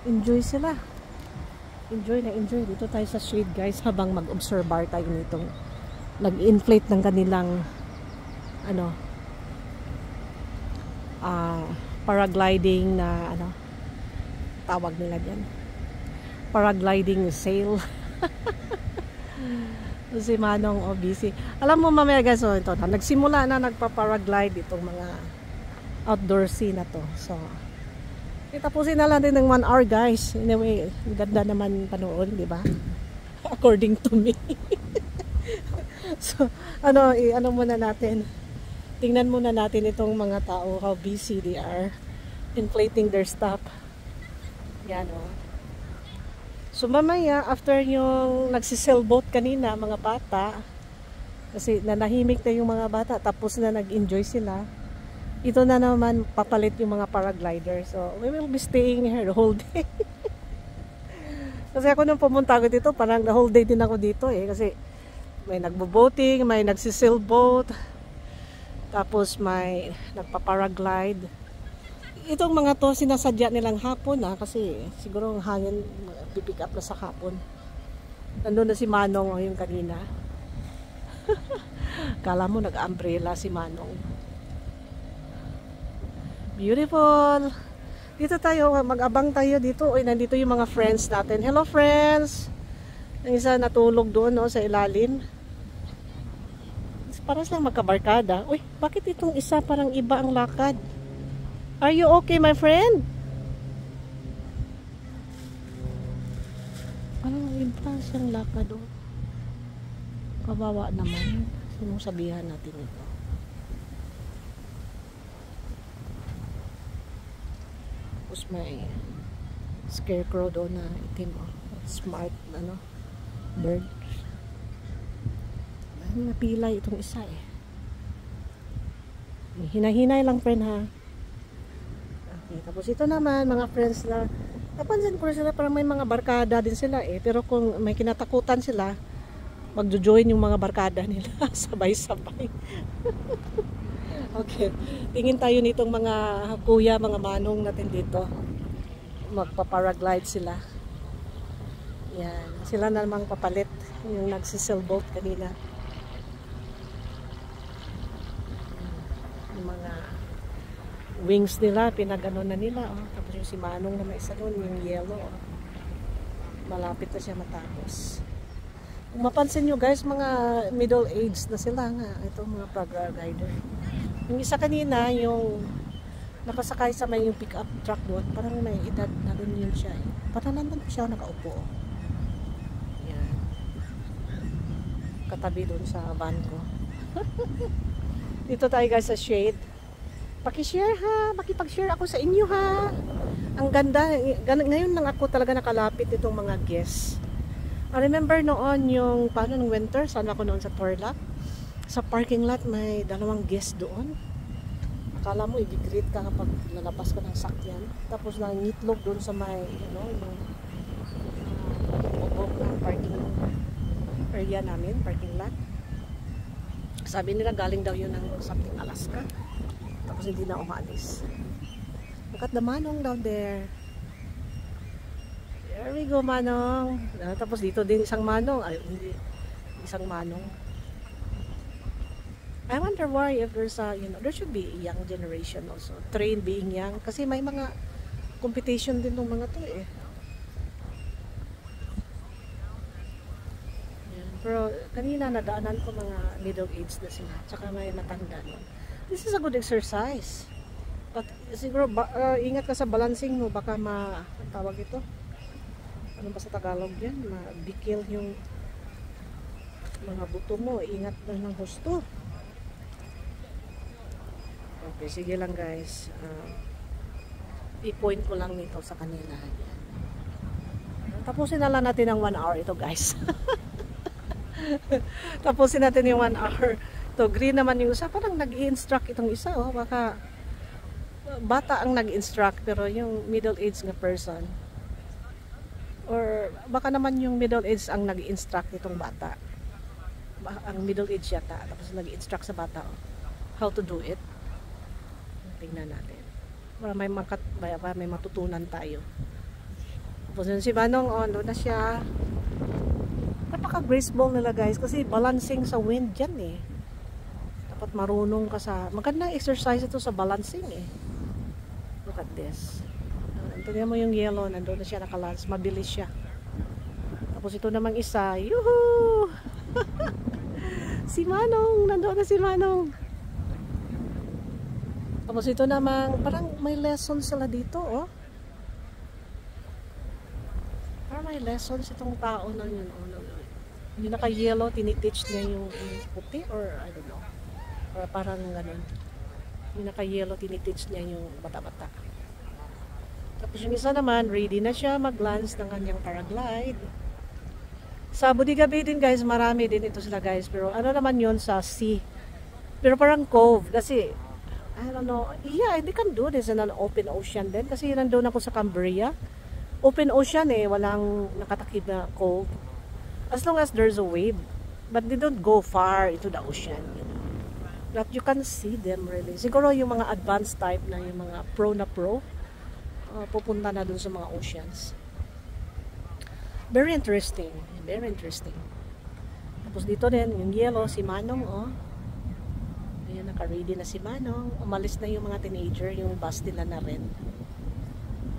Enjoy sila. Enjoy na enjoy. Dito tayo sa shade guys habang mag-observe tayo nitong nag-inflate ng kanilang paragliding na tawag nila dyan. Paragliding sail. Si Manong o busy. Alam mo mamaya guys, so ito na, nagsimula na nagpa-paraglide itong mga outdoorsy na to. So, itapusin na lang din ng 1 hour guys. Anyway, ganda naman panood, di ba? According to me. So, ano muna natin. Tingnan muna natin itong mga tao, how busy they are inflating their stuff. Yan o. So mamaya, after yung nagsisailboat kanina, mga bata, kasi nanahimik na yung mga bata, tapos na nag-enjoy sila, ito na naman papalit yung mga paraglider. So we will be staying here the whole day. Kasi ako nung pumunta ako dito, parang the whole day din ako dito eh. Kasi may nagbo-boating, may nagsisailboat, tapos may nagpa-paraglide. Itong mga to sinasadya nilang hapon kasi siguro ang hangin pipick up na sa hapon. Nandun na si Manong yung kanina. Kala mo nag-umbrella si Manong. Beautiful. Dito tayo, mag-abang tayo dito. Uy, nandito yung mga friends natin. Hello friends. Ang isa natulog doon sa ilalim. Para silang magkabarkada. Uy, bakit itong isa parang iba ang lakad? Are you okay, my friend? Parang iba siyang lakad Kawawa naman. Sinong sabihan natin ito? Tapos may scarecrow doon na itim. Smart, bird. Napilay itong isa eh. Hinahinay lang friend ha. Okay, tapos ito naman mga friends na napansin ko sila parang may mga barkada din sila eh. Pero kung may kinatakutan sila, magjo-join yung mga barkada nila sabay-sabay. Okay, tingin tayo nitong mga kuya, mga manong natin dito. Magpa-paraglide sila. Yan, sila na namang papalit yung nagsisailboat kanina. Mga wings nila, pinag-ano na nila tapos yung si Manong na may isa doon, yung yellow malapit na siya matapos. Kung mapansin nyo guys, mga middle age na sila nga, itong mga paraglider. Yung isa kanina, yung nakasakay sa may yung pick up truck doon, parang may edad na rin yun siya parang nandun siya nakaupo yan, katabi doon sa van ko. Dito tayo guys sa shade. Paki-share ha, makipag-share ako sa inyo ha. Ang ganda, ngayon lang ako talaga nakalapit itong mga guests. I remember noon yung paano ng winter, saan ako noon sa Torlac. Sa parking lot may 2 guests doon. Akala mo i-greet ka kapag lalabas ka ng sakyan. Tapos lang ngitlog doon sa may yung parking area namin, parking lot. Sabi nila galing daw yun ng something Alaska. Tapos hindi na umalis. Look at the Manong down there. There we go, Manong. Tapos dito din isang Manong. Ay, hindi. Isang Manong. I wonder why if there's a, there should be a young generation also. Train being young. Kasi may mga competition din ng mga to eh. Pero kanina nadaanan ko mga middle age na sila. Tsaka may matanda. This is a good exercise. But siguro ingat ka sa balancing mo. Baka tawag ito. Ano ba sa Tagalog yan? Mabikil yung mga buto mo. Ingat na ng husto. Okay, sige lang guys. I-point ko lang nito sa kanila. Tapusin na lang natin ang 1 hour ito guys. Tapusin natin yung 1 hour. To green naman yung isa. Parang nag-i-instruct itong isa. Baka bata ang nag-instruct pero yung middle age na person. Or baka naman yung middle age ang nag-instruct itong bata. Ang middle age yata. Tapos nag-instruct sa bata. How to do it. Tingnan natin. Para may matutunan tayo. Tapos yun si Manong, doon na siya. Napaka-graceful nila guys kasi balancing sa wind dyan eh. Dapat marunong ka sa magandang exercise ito sa balancing eh. Look at this. Tingnan mo yung yellow, nandoon na siya nakalance, mabilis siya. Tapos ito namang isa, yuhuu! Si Manong, nandoon na si Manong. Tapos ito namang, parang may lesson sila dito, oh. Parang may lessons itong tao na yun, oh. Yung naka-yellow, tiniteach niya yung puti, or I don't know. Or parang ganun. Yung naka-yellow, tiniteach niya yung bata-bata. Tapos yung isa naman, ready na siya mag-lance ng kanyang paraglide. Sa Bodega Bay din guys, marami din ito sila guys. Pero ano naman yun sa sea. Pero parang cove. Kasi, I don't know. Yeah, they can do this in an open ocean din. Kasi nandun ako sa Cambria. Open ocean eh. Walang nakatakip na cove. As long as there's a wave. But they don't go far into the ocean. You know. But you can see them really. Siguro yung mga advanced type na yung mga pro na pro. Pupunta na dun sa mga oceans. Very interesting. Very interesting. Tapos dito din, yung yellow, si Manong, oh. Ayan, naka-ready na si Manong. Umalis na yung mga teenager, yung bus nila na rin.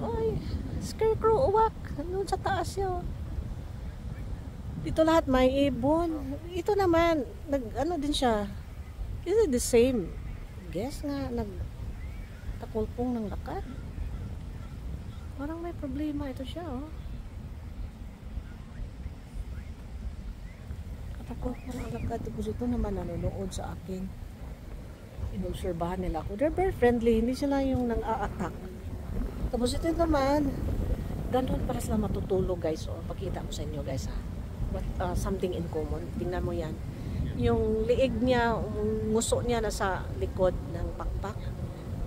Oy, scarecrow, uwak. Doon sa taas yun. Dito lahat may ibon. Ito naman, ano din siya. Is it the same? Guess nga, nagtakulpong ng lakad. Parang may problema ito siya, oh. Katakot ng lakad. Tapos ito naman nanonood sa akin. Inobserbahan nila ako. They're very friendly. Hindi sila yung nang-a-attack. Tapos ito naman, ganun para sila matutulog, guys. Oh, pakita ko sa inyo, guys, ha. Something in common. Tingnan mo yan. Yung liig niya, nguso niya nasa likod ng pakpak.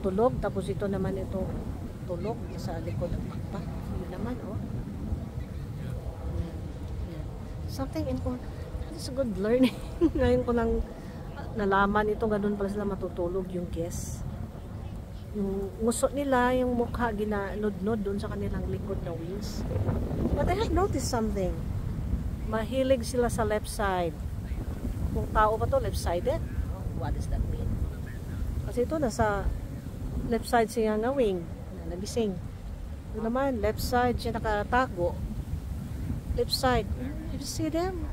Tulog. Tapos ito naman ito tulog sa likod ng pakpak. Yun naman, oh. Yan. Something in common. It's a good learning. Ngayon ko lang nalaman ito, ganun pala sila matutulog yung guests. Yung nguso nila, yung mukha ginanod-nod doon sa kanilang likod na wings. But I have noticed something. Mahilig sila sa left side. Kung tao ba to left-sided? What does that mean? Kasi ito nasa left side siya nga wing. Nagising. Ito naman, left side siya nakatago. Left side. You see them?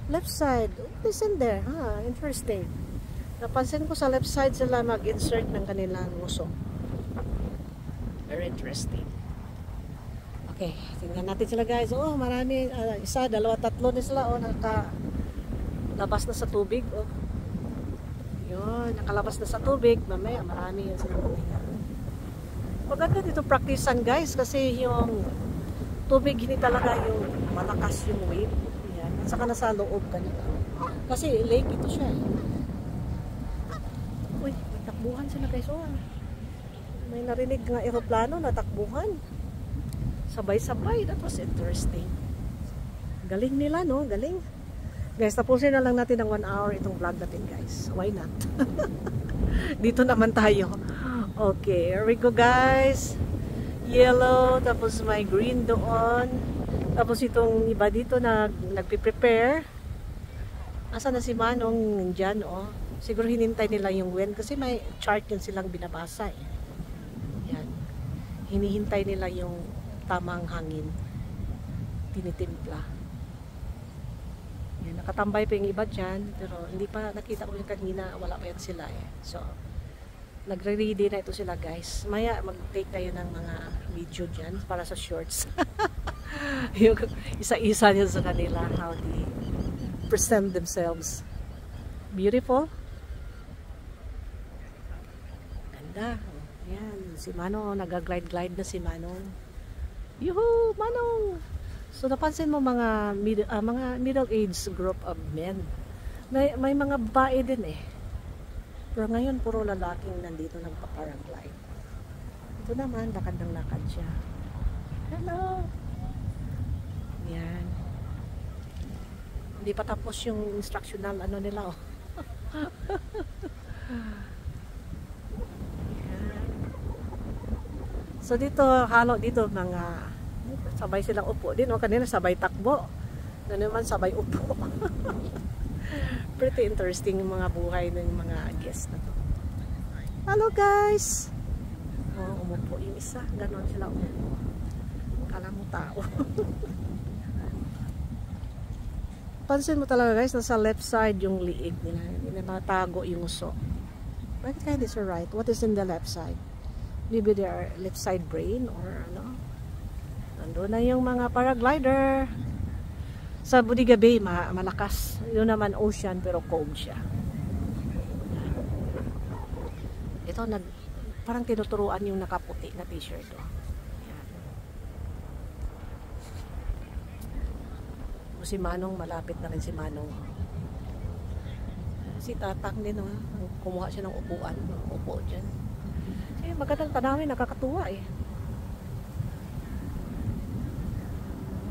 Left side. Listen there. Interesting. Napansin ko sa left side sila mag-insert ng kanilang nguso. Very interesting. Okay, tingnan natin sila guys. Oh, marami. Isa, dalawa, tatlo na sila. Oh, nakalabas na sa tubig. Oh. Yun, nakalabas na sa tubig. Mamaya, marami yan sila. Maganda dito practicean guys. Kasi yung tubig, hindi talaga yung malakas yung wave. Yan. At saka nasa loob kanina. Kasi lake ito siya. Uy, may takbuhan sila guys. Oh. May narinig nga aeroplano na takbuhan. Sabay-sabay. That was interesting. Galing nila, no? Galing. Guys, tapusin na lang natin ng 1 hour itong vlog natin, guys. Why not? Dito naman tayo. Okay, here we go, guys. Yellow, tapos may green doon. Tapos itong iba dito na nagpiprepare. Asa na si Manong dyan, oh. Siguro hinintay nila yung wind kasi may chart yun silang binabasa, eh. Yan. Hinihintay nila yung tamang hangin. Tinitimpla. Yan, nakatambay pa yung iba dyan, pero hindi pa nakita ko yung kanina, wala pa yan sila, eh. So, nagre-ready na ito sila, guys. Maya, mag-take tayo ng mga video dyan para sa shorts. Yung isa-isa nyo sa kanila, how they present themselves. Beautiful. Ganda. Yan, si Manong, nag-glide-glide na si Manong. Yuhu, Manong! So, napansin mo mga middle-aged group of men. May mga babae din, eh. Pero ngayon, puro lalaking nandito nagpa-paraglide. Ito naman, lakad ng lakad siya. Hello! Yan. Hindi pa tapos yung instructional ano nila, oh. Yan. So, dito, halo dito, mga sabay silang upo din, oh. Kanina sabay takbo. Na naman, sabay upo. Pretty interesting yung mga buhay ng mga guests na to. Hello guys! Oh, umupo yung isa. Ganon sila umupo. Kala mo tao. Pansin mo talaga guys, nasa left side yung liig nila. Hindi na natago yung uso. Bakit kaya this right? What is in the left side? Maybe they are left side brain or ano? Nandun na yung mga paraglider. Sa Bodega Bay, malakas. Yun naman ocean pero cold siya. Ito, parang tinuturuan yung nakaputi na t-shirt. Oh. Si Manong, malapit na rin si Manong. Si Tatang din, oh. Kumuha siya ng upuan. Upo dyan. Eh, magandang tanawin, nakakatuwa eh.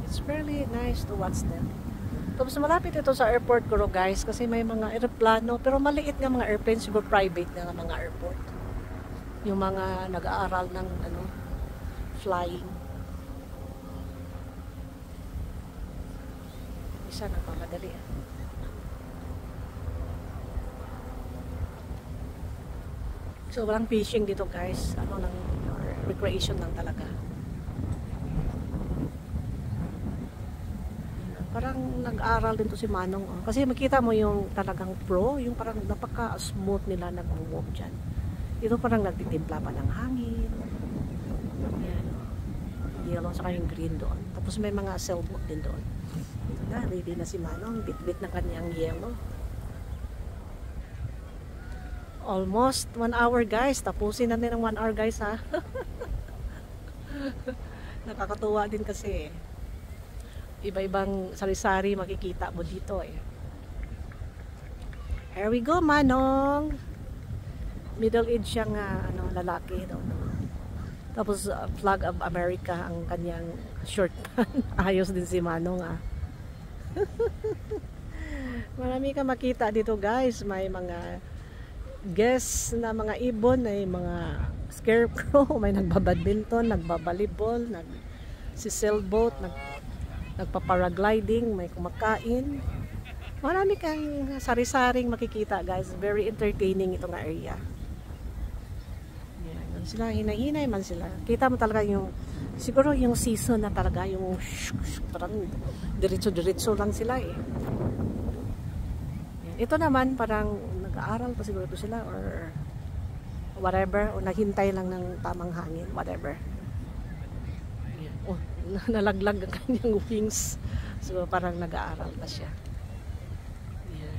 It's really nice to watch them. Tapos malapit ito sa airport ko guys, kasi may mga aeroplano, pero maliit nga mga airplanes, siguro private na mga airport. Yung mga nag-aaral ng ano, flying. Isa nagmamadali ah. So walang fishing dito guys, ano lang, recreation lang talaga. Parang nag-aral din to si Manong oh. Kasi makita mo yung talagang pro, yung parang napaka-smooth nila nag-move dyan. Dito parang nagtitimpla pa ng hangin. Yan. Yellow saka yung green doon. Tapos may mga sailboat din doon. Na, ready na si Manong, bit-bit na kanyang yellow. Almost 1 hour guys. Tapusin na din ng 1 hour guys ha. Nakakatuwa din kasi iba-ibang sari-sari makikita mo dito eh. Here we go Manong. Middle age siyang ano, lalaki daw. Tapos flag of America ang kanyang short pant. Ayos din si Manong ah. Marami ka makita dito guys. May mga guests na mga ibon, may mga scarecrow, may nagbabadminton, nagbabalibol, si sailboat, nagpaparagliding, may kumakain. Marami kang sari-saring makikita guys. Very entertaining itong area. Yan sila, hinay-hinay man sila. Kita mo talaga yung siguro yung season na talaga yung parang diretso-diretso lang sila eh. Yan. Ito naman parang nag-aaral pa siguro sila or whatever, o naghintay lang ng tamang hangin, whatever. Yan. Oh, nalaglag ang kanyang wings. So parang nag-aaral pa siya. Yan.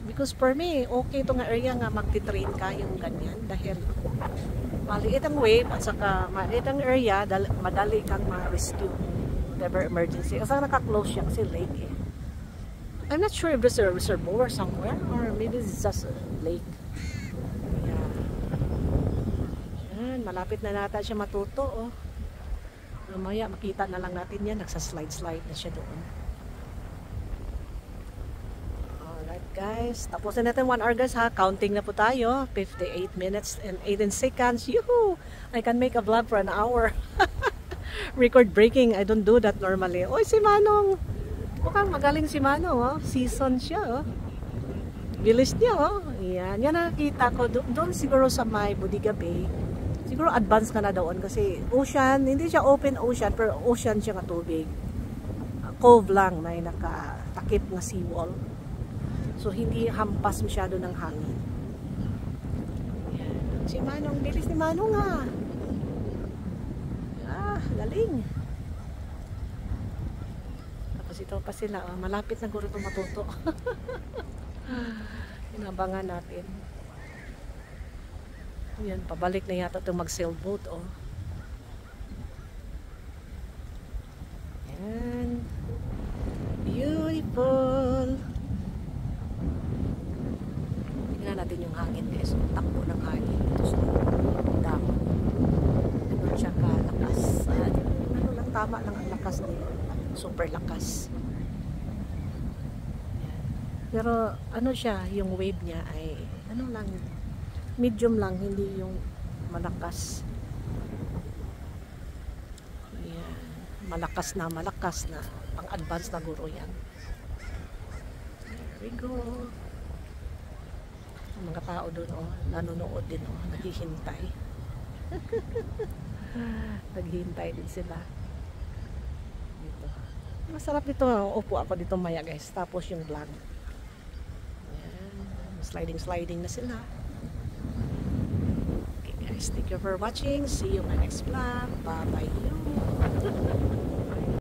Because for me, okay itong area nga magti-train ka yung ganyan dahil maliit ang wave at saka maliit ang area, madali kang ma-rescue whatever emergency. Kasi naka-close siya kasi lake eh. I'm not sure if there's a reservoir somewhere or maybe it's just a lake. Yeah. Yan, malapit na nata siya matuto oh. Mamaya makita na lang natin yan, nagsa-slide-slide na siya doon. Alright guys, tapos na natin 1 hour guys ha, counting na po tayo, 58 minutes and 18 seconds. Yuhu! I can make a vlog for an hour. Record breaking, I don't do that normally. Oy, si Manong! Mukhang magaling si Manong oh, season siya oh. Bilis niya oh. Yan, yan nakikita ko doon siguro sa may Bodega Bay. Siguro advance ka na doon kasi ocean, hindi siya open ocean pero ocean siya nga tubig. Cove lang, may nakatakip na seawall. So hindi hampas masyado ng hangin. Yan. Si Manong, bilis ni Manong ah. Ah, galing. Tapos ito pa sila, oh, malapit na guro itong matuto. Inabangan natin. Yan, pabalik na yata itong mag-sailboat oh. Yan. Beautiful. Tingnan natin yung hangin guys. Takbo ng hangin dito sa damo. Ano siya kalakas. Ano lang, tama lang ang lakas nila. Super lakas. Yan. Pero ano siya, yung wave niya ay ano lang, medium lang, hindi yung malakas. Yan. Malakas na pang-advance na guro yan. There we go. Ang mga tao doon oh, nanonood din oh, naghihintay. Naghihintay din sila dito. Masarap dito. Upo ako dito maya guys. Tapos yung vlog. Ayan. Sliding na sila. Okay guys, thank you for watching. See you in my next vlog. Bye bye.